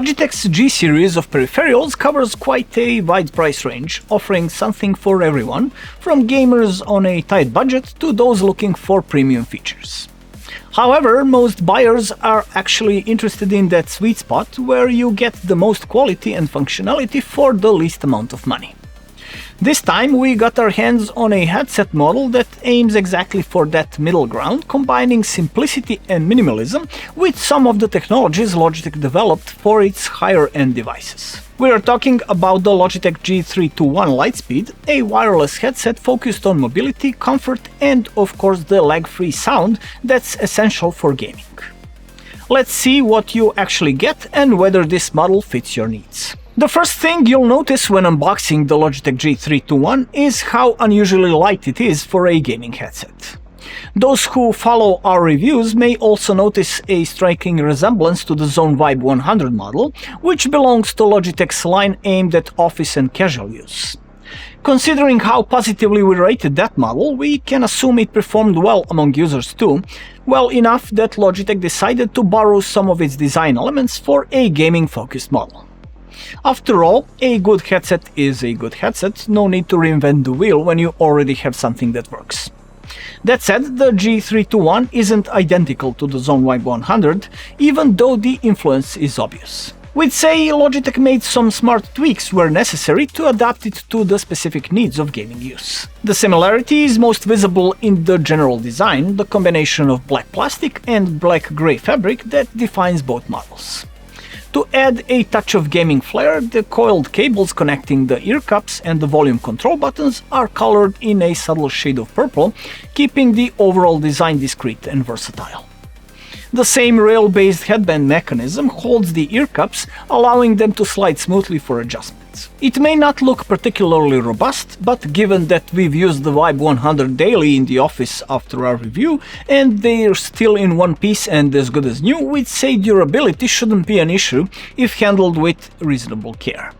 Logitech's G series of peripherals covers quite a wide price range, offering something for everyone, from gamers on a tight budget to those looking for premium features. However, most buyers are actually interested in that sweet spot where you get the most quality and functionality for the least amount of money. This time we got our hands on a headset model that aims exactly for that middle ground, combining simplicity and minimalism with some of the technologies Logitech developed for its higher-end devices. We are talking about the Logitech G321 Lightspeed, a wireless headset focused on mobility, comfort and of course the lag-free sound that's essential for gaming. Let's see what you actually get and whether this model fits your needs. The first thing you'll notice when unboxing the Logitech G321 is how unusually light it is for a gaming headset. Those who follow our reviews may also notice a striking resemblance to the Zone Vibe 100 model, which belongs to Logitech's line aimed at office and casual use. Considering how positively we rated that model, we can assume it performed well among users too, well enough that Logitech decided to borrow some of its design elements for a gaming-focused model. After all, a good headset is a good headset, no need to reinvent the wheel when you already have something that works. That said, the G321 isn't identical to the Zone Vibe 100, even though the influence is obvious. We'd say Logitech made some smart tweaks where necessary to adapt it to the specific needs of gaming use. The similarity is most visible in the general design, the combination of black plastic and black-gray fabric that defines both models. To add a touch of gaming flair, the coiled cables connecting the ear cups and the volume control buttons are colored in a subtle shade of purple, keeping the overall design discreet and versatile. The same rail-based headband mechanism holds the ear cups, allowing them to slide smoothly for adjustments. It may not look particularly robust, but given that we've used the Vibe 100 daily in the office after our review, and they're still in one piece and as good as new, we'd say durability shouldn't be an issue if handled with reasonable care.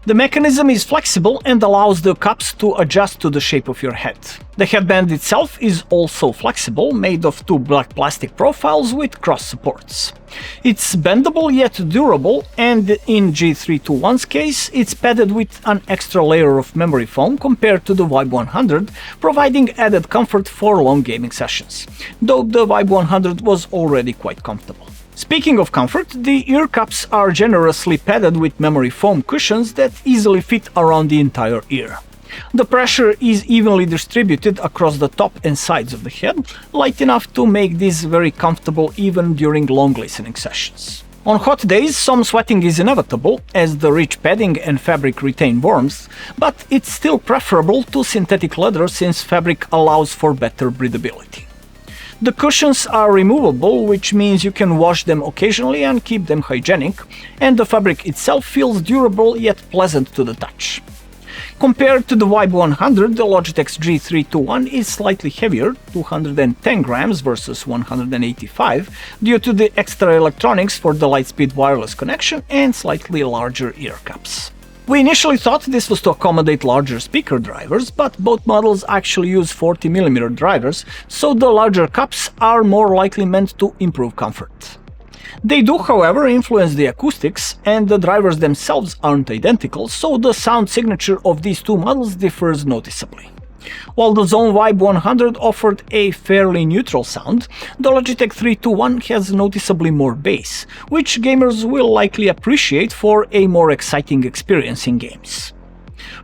The mechanism is flexible and allows the cups to adjust to the shape of your head. The headband itself is also flexible, made of two black plastic profiles with cross supports. It's bendable yet durable, and in G321's case, it's padded with an extra layer of memory foam compared to the Vibe 100, providing added comfort for long gaming sessions, though the Vibe 100 was already quite comfortable. Speaking of comfort, the ear cups are generously padded with memory foam cushions that easily fit around the entire ear. The pressure is evenly distributed across the top and sides of the head, light enough to make this very comfortable even during long listening sessions. On hot days, some sweating is inevitable, as the rich padding and fabric retain warmth, but it's still preferable to synthetic leather since fabric allows for better breathability. The cushions are removable, which means you can wash them occasionally and keep them hygienic, and the fabric itself feels durable yet pleasant to the touch. Compared to the Vibe 100, the Logitech's G321 is slightly heavier, 210 grams versus 185, due to the extra electronics for the Lightspeed wireless connection and slightly larger ear cups. We initially thought this was to accommodate larger speaker drivers, but both models actually use 40mm drivers, so the larger cups are more likely meant to improve comfort. They do, however, influence the acoustics, and the drivers themselves aren't identical, so the sound signature of these two models differs noticeably. While the Zone Vibe 100 offered a fairly neutral sound, the Logitech 321 has noticeably more bass, which gamers will likely appreciate for a more exciting experience in games.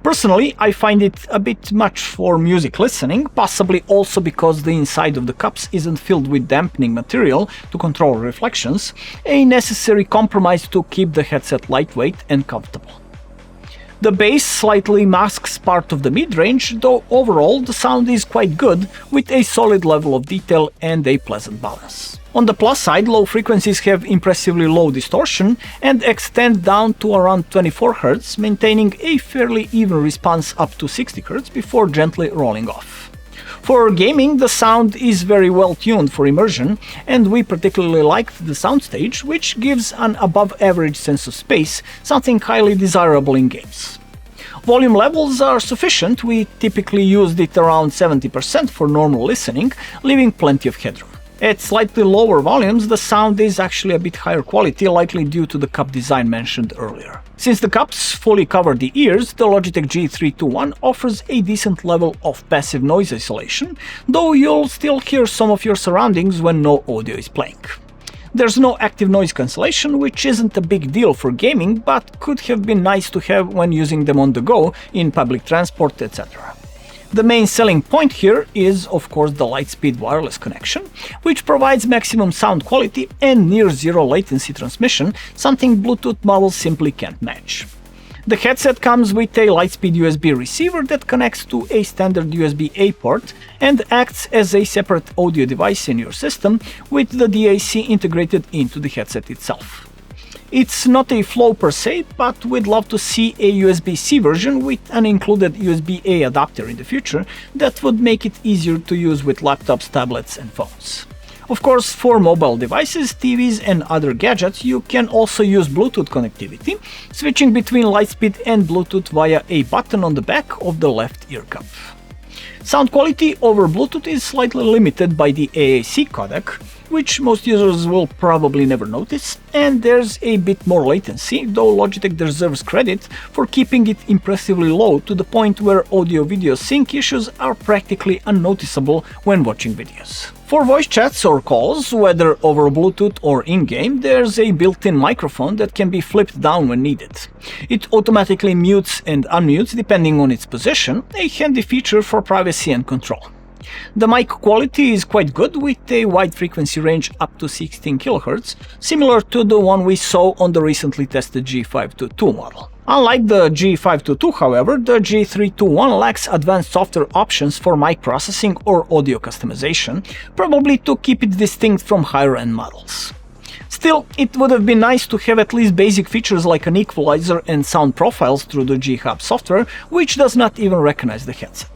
Personally, I find it a bit much for music listening, possibly also because the inside of the cups isn't filled with dampening material to control reflections, a necessary compromise to keep the headset lightweight and comfortable. The bass slightly masks part of the mid-range, though overall the sound is quite good, with a solid level of detail and a pleasant balance. On the plus side, low frequencies have impressively low distortion and extend down to around 24 Hz, maintaining a fairly even response up to 60 Hz before gently rolling off. For gaming, the sound is very well tuned for immersion, and we particularly liked the soundstage, which gives an above-average sense of space, something highly desirable in games. Volume levels are sufficient. We typically used it around 70% for normal listening, leaving plenty of headroom. At slightly lower volumes, the sound is actually a bit higher quality, likely due to the cup design mentioned earlier. Since the cups fully cover the ears, the Logitech G321 offers a decent level of passive noise isolation, though you'll still hear some of your surroundings when no audio is playing. There's no active noise cancellation, which isn't a big deal for gaming, but could have been nice to have when using them on the go, in public transport, etc. The main selling point here is, of course, the Lightspeed wireless connection, which provides maximum sound quality and near-zero latency transmission, something Bluetooth models simply can't match. The headset comes with a Lightspeed USB receiver that connects to a standard USB-A port and acts as a separate audio device in your system, with the DAC integrated into the headset itself. It's not a Flow per se, but we'd love to see a USB-C version with an included USB-A adapter in the future that would make it easier to use with laptops, tablets and phones. Of course, for mobile devices, TVs and other gadgets, you can also use Bluetooth connectivity, switching between Lightspeed and Bluetooth via a button on the back of the left ear cup. Sound quality over Bluetooth is slightly limited by the AAC codec, which most users will probably never notice, and there's a bit more latency, though Logitech deserves credit for keeping it impressively low to the point where audio-video sync issues are practically unnoticeable when watching videos. For voice chats or calls, whether over Bluetooth or in-game, there's a built-in microphone that can be flipped down when needed. It automatically mutes and unmutes depending on its position, a handy feature for privacy and control. The mic quality is quite good, with a wide frequency range up to 16 kHz, similar to the one we saw on the recently tested G522 model. Unlike the G522, however, the G321 lacks advanced software options for mic processing or audio customization, probably to keep it distinct from higher-end models. Still, it would have been nice to have at least basic features like an equalizer and sound profiles through the G-Hub software, which does not even recognize the headset.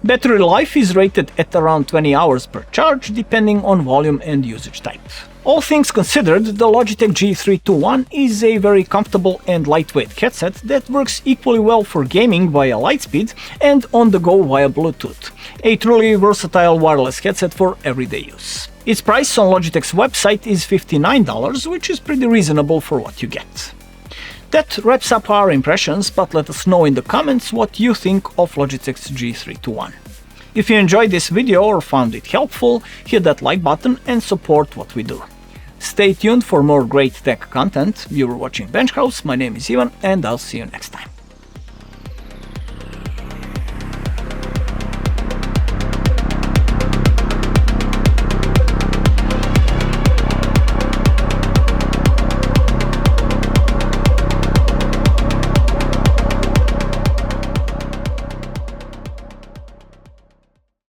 Battery life is rated at around 20 hours per charge, depending on volume and usage type. All things considered, the Logitech G321 is a very comfortable and lightweight headset that works equally well for gaming via Lightspeed and on the go via Bluetooth, a truly versatile wireless headset for everyday use. Its price on Logitech's website is $59, which is pretty reasonable for what you get. That wraps up our impressions, but let us know in the comments what you think of Logitech's G321. If you enjoyed this video or found it helpful, hit that like button and support what we do. Stay tuned for more great tech content. You were watching Bench House, my name is Ivan, and I'll see you next time.